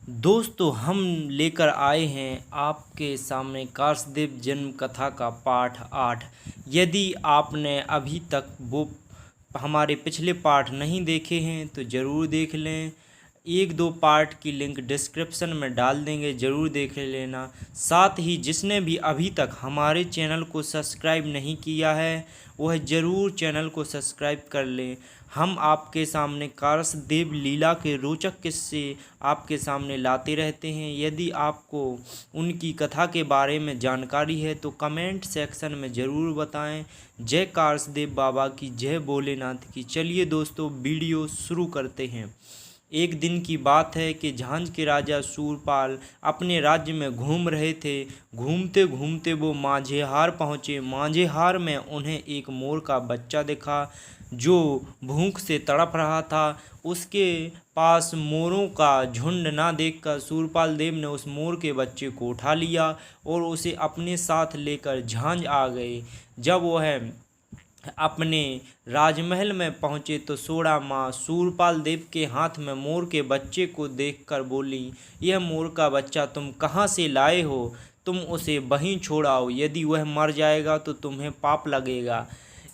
दोस्तों हम लेकर आए हैं आपके सामने काशदेव जन्म कथा का पाठ 8। यदि आपने अभी तक वो हमारे पिछले पाठ नहीं देखे हैं तो ज़रूर देख लें। एक दो पार्ट की लिंक डिस्क्रिप्शन में डाल देंगे, ज़रूर देख लेना। साथ ही जिसने भी अभी तक हमारे चैनल को सब्सक्राइब नहीं किया है वह ज़रूर चैनल को सब्सक्राइब कर लें। हम आपके सामने काशदेव लीला के रोचक किस्से आपके सामने लाते रहते हैं। यदि आपको उनकी कथा के बारे में जानकारी है तो कमेंट सेक्शन में ज़रूर बताएं। जय काशदेव बाबा की, जय भोलेनाथ की। चलिए दोस्तों वीडियो शुरू करते हैं। एक दिन की बात है कि झांझ के राजा शूरपाल अपने राज्य में घूम रहे थे। घूमते घूमते वो मांझेहार पहुँचे। मांझेहार में उन्हें एक मोर का बच्चा दिखा जो भूख से तड़प रहा था। उसके पास मोरों का झुंड ना देखकर शूरपाल देव ने उस मोर के बच्चे को उठा लिया और उसे अपने साथ लेकर झांझ आ गए। जब वह अपने राजमहल में पहुंचे तो सोड़ा माँ शूरपाल देव के हाथ में मोर के बच्चे को देखकर बोली, यह मोर का बच्चा तुम कहाँ से लाए हो? तुम उसे वहीं छोड़ाओ, यदि वह मर जाएगा तो तुम्हें पाप लगेगा।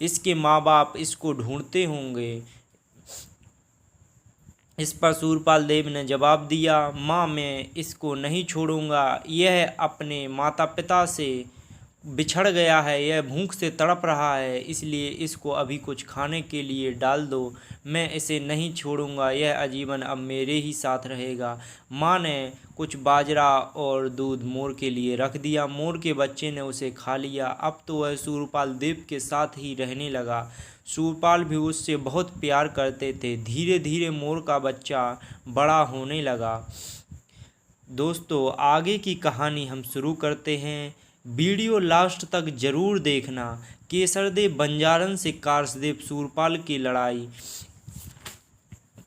इसके माँ बाप इसको ढूंढते होंगे। इस पर शूरपाल देव ने जवाब दिया, माँ मैं इसको नहीं छोड़ूंगा। यह अपने माता पिता से बिछड़ गया है, यह भूख से तड़प रहा है, इसलिए इसको अभी कुछ खाने के लिए डाल दो। मैं इसे नहीं छोड़ूंगा, यह आजीवन अब मेरे ही साथ रहेगा। माँ ने कुछ बाजरा और दूध मोर के लिए रख दिया। मोर के बच्चे ने उसे खा लिया। अब तो वह शूरपाल देव के साथ ही रहने लगा। शूरपाल भी उससे बहुत प्यार करते थे। धीरे धीरे मोर का बच्चा बड़ा होने लगा। दोस्तों आगे की कहानी हम शुरू करते हैं। वीडियो लास्ट तक जरूर देखना। केसरदेव बंजारन से काशदेव शूरपाल की लड़ाई।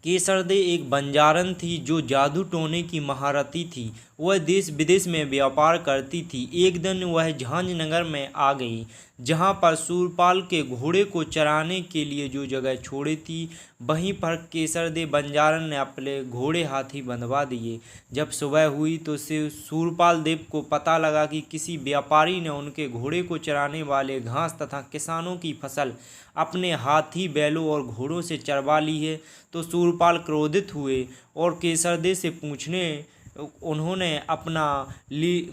केसरदे एक बंजारन थी जो जादू टोने की महारथी थी। वह देश विदेश में व्यापार करती थी। एक दिन वह झांझ नगर में आ गई जहां पर शूरपाल के घोड़े को चराने के लिए जो जगह छोड़ी थी वहीं पर केसरदे बंजारन ने अपने घोड़े हाथी बंधवा दिए। जब सुबह हुई तो शूरपाल देव को पता लगा कि किसी व्यापारी ने उनके घोड़े को चराने वाले घास तथा किसानों की फसल अपने हाथी बैलों और घोड़ों से चरवा ली है। तो शूरपाल क्रोधित हुए और केसरदे से पूछने उन्होंने अपना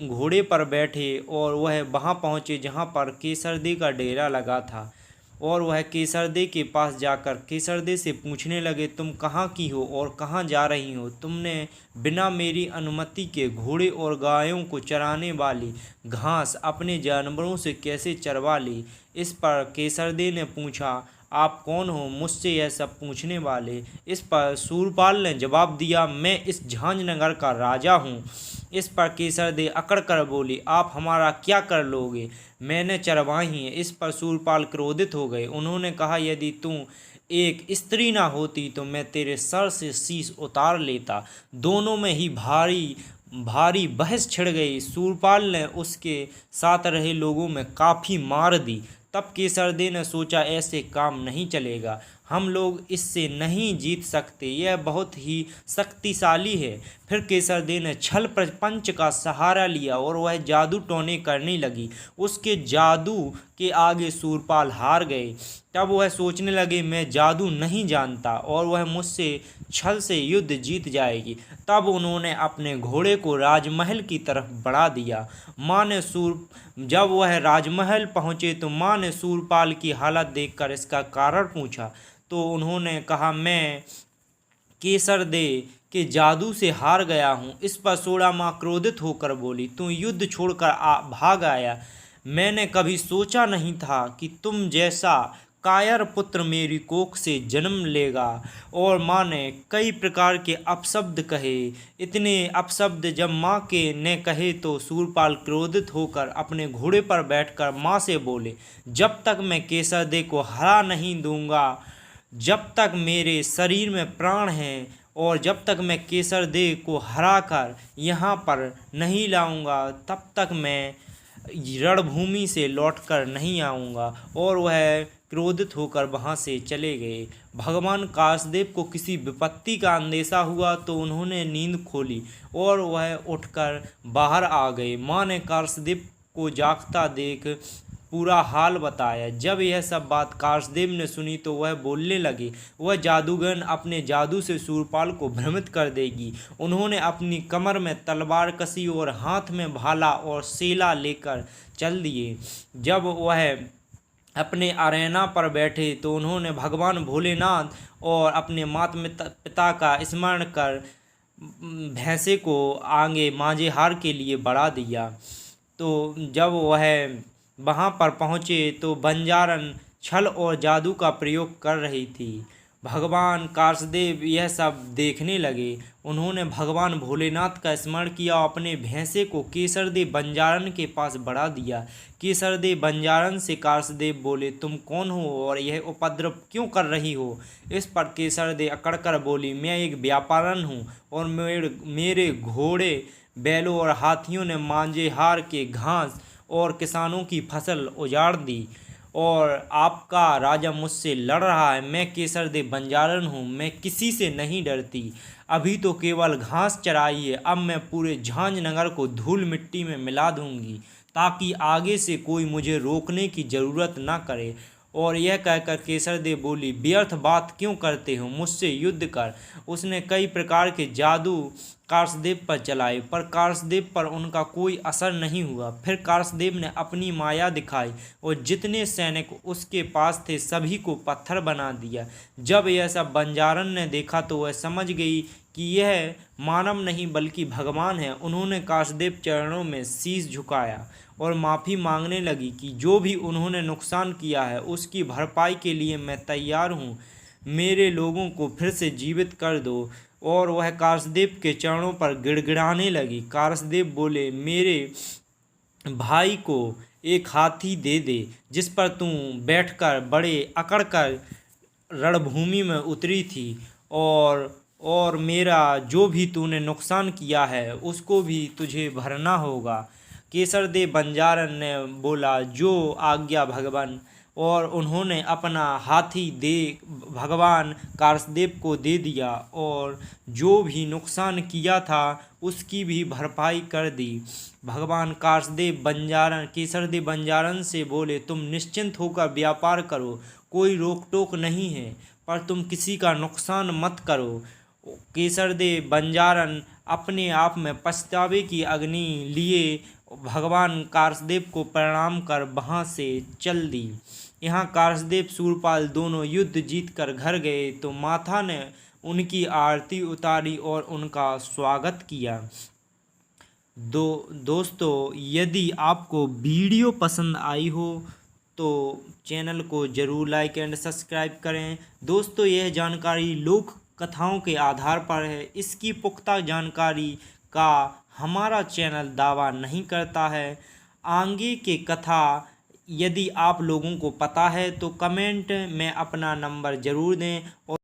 घोड़े पर बैठे और वह वहां पहुंचे जहां पर केसरदे का डेरा लगा था। और वह केसरदे के पास जाकर केसरदे से पूछने लगे, तुम कहाँ की हो और कहाँ जा रही हो? तुमने बिना मेरी अनुमति के घोड़े और गायों को चराने वाली घास अपने जानवरों से कैसे चरवा ली? इस पर केसरदे ने पूछा, आप कौन हो मुझसे यह सब पूछने वाले? इस पर शूरपाल ने जवाब दिया, मैं इस झांझ नगर का राजा हूँ। इस पर केसरदे अकड़ कर बोली, आप हमारा क्या कर लोगे? मैंने चरवाई है। इस पर शूरपाल क्रोधित हो गए। उन्होंने कहा, यदि तू एक स्त्री ना होती तो मैं तेरे सर से शीश उतार लेता। दोनों में ही भारी भारी बहस छिड़ गई। शूरपाल ने उसके साथ रहे लोगों में काफ़ी मार दी। तब केसरदे ने सोचा, ऐसे काम नहीं चलेगा, हम लोग इससे नहीं जीत सकते, यह बहुत ही शक्तिशाली है। फिर केसरदे ने छल प्रपंच का सहारा लिया और वह जादू टोने करने लगी। उसके जादू के आगे शूरपाल हार गए। तब वह सोचने लगे, मैं जादू नहीं जानता और वह मुझसे छल से युद्ध जीत जाएगी। तब उन्होंने अपने घोड़े को राजमहल की तरफ बढ़ा दिया। जब वह राजमहल पहुंचे तो माँ ने शूरपाल की हालत देखकर इसका कारण पूछा। तो उन्होंने कहा, मैं केसरदे के जादू से हार गया हूँ। इस पर सोड़ा माँ क्रोधित होकर बोली, तू युद्ध छोड़कर भाग आया। मैंने कभी सोचा नहीं था कि तुम जैसा कायर पुत्र मेरी कोख से जन्म लेगा। और माँ ने कई प्रकार के अपशब्द कहे। इतने अपशब्द जब माँ के ने कहे तो शूरपाल क्रोधित होकर अपने घोड़े पर बैठकर माँ से बोले, जब तक मैं केसरदे को हरा नहीं दूंगा, जब तक मेरे शरीर में प्राण हैं और जब तक मैं केसरदे को हरा कर यहाँ पर नहीं लाऊंगा तब तक मैं रणभूमि से लौटकर नहीं आऊँगा। और वह क्रोधित होकर वहाँ से चले गए। भगवान कासदेव को किसी विपत्ति का अंदेशा हुआ तो उन्होंने नींद खोली और वह उठकर बाहर आ गए। माँ ने कासदेव को जागता देख पूरा हाल बताया। जब यह सब बात कासदेव ने सुनी तो वह बोलने लगे, वह जादूगर अपने जादू से शूरपाल को भ्रमित कर देगी। उन्होंने अपनी कमर में तलवार कसी और हाथ में भाला और सेला लेकर चल दिए। जब वह अपने अरेना पर बैठे तो उन्होंने भगवान भोलेनाथ और अपने माता पिता का स्मरण कर भैंसे को आगे मांझेहार के लिए बढ़ा दिया। तो जब वह वहाँ पर पहुँचे तो बंजारन छल और जादू का प्रयोग कर रही थी। भगवान कासदेव यह सब देखने लगे। उन्होंने भगवान भोलेनाथ का स्मरण किया और अपने भैंसे को केसरदेव बंजारन के पास बढ़ा दिया। केसरदेव बंजारन से कासदेव बोले, तुम कौन हो और यह उपद्रव क्यों कर रही हो? इस पर केसरदेव अकड़कर बोली, मैं एक व्यापारन हूँ और मेरे घोड़े बैलों और हाथियों ने मांझेहार के घास और किसानों की फसल उजाड़ दी और आपका राजा मुझसे लड़ रहा है। मैं केसरदेव बंजारन हूँ, मैं किसी से नहीं डरती। अभी तो केवल घास चराई है, अब मैं पूरे झांझ नगर को धूल मिट्टी में मिला दूंगी ताकि आगे से कोई मुझे रोकने की ज़रूरत ना करे। और यह कहकर केसरदेव बोली, व्यर्थ बात क्यों करते हो, मुझसे युद्ध कर। उसने कई प्रकार के जादू कासदेव पर चलाए पर कासदेव पर उनका कोई असर नहीं हुआ। फिर कासदेव ने अपनी माया दिखाई और जितने सैनिक उसके पास थे सभी को पत्थर बना दिया। जब यह सब बंजारन ने देखा तो वह समझ गई कि यह मानव नहीं बल्कि भगवान है। उन्होंने कासदेव चरणों में शीश झुकाया और माफ़ी मांगने लगी कि जो भी उन्होंने नुकसान किया है उसकी भरपाई के लिए मैं तैयार हूँ। मेरे लोगों को फिर से जीवित कर दो। और वह कासदेव के चरणों पर गिड़गिड़ाने लगी। कासदेव बोले, मेरे भाई को एक हाथी दे दे जिस पर तू बैठकर बड़े अकड़ कर रणभूमि में उतरी थी और मेरा जो भी तूने नुकसान किया है उसको भी तुझे भरना होगा। केसरदेव बंजारन ने बोला, जो आज्ञा भगवान। और उन्होंने अपना हाथी भगवान कासदेव को दे दिया और जो भी नुकसान किया था उसकी भी भरपाई कर दी। भगवान केसरदेव बंजारन से बोले, तुम निश्चिंत होकर व्यापार करो, कोई रोक टोक नहीं है, पर तुम किसी का नुकसान मत करो। केसरदेव बंजारन अपने आप में पछतावे की अग्नि लिए भगवान कासदेव को प्रणाम कर वहाँ से चल दी। यहाँ कासदेव शूरपाल दोनों युद्ध जीत कर घर गए तो माता ने उनकी आरती उतारी और उनका स्वागत किया। दोस्तों, यदि आपको वीडियो पसंद आई हो तो चैनल को ज़रूर लाइक एंड सब्सक्राइब करें। दोस्तों, यह जानकारी लोक कथाओं के आधार पर है। इसकी पुख्ता जानकारी का हमारा चैनल दावा नहीं करता है। आगे के कथा यदि आप लोगों को पता है तो कमेंट में अपना नंबर ज़रूर दें और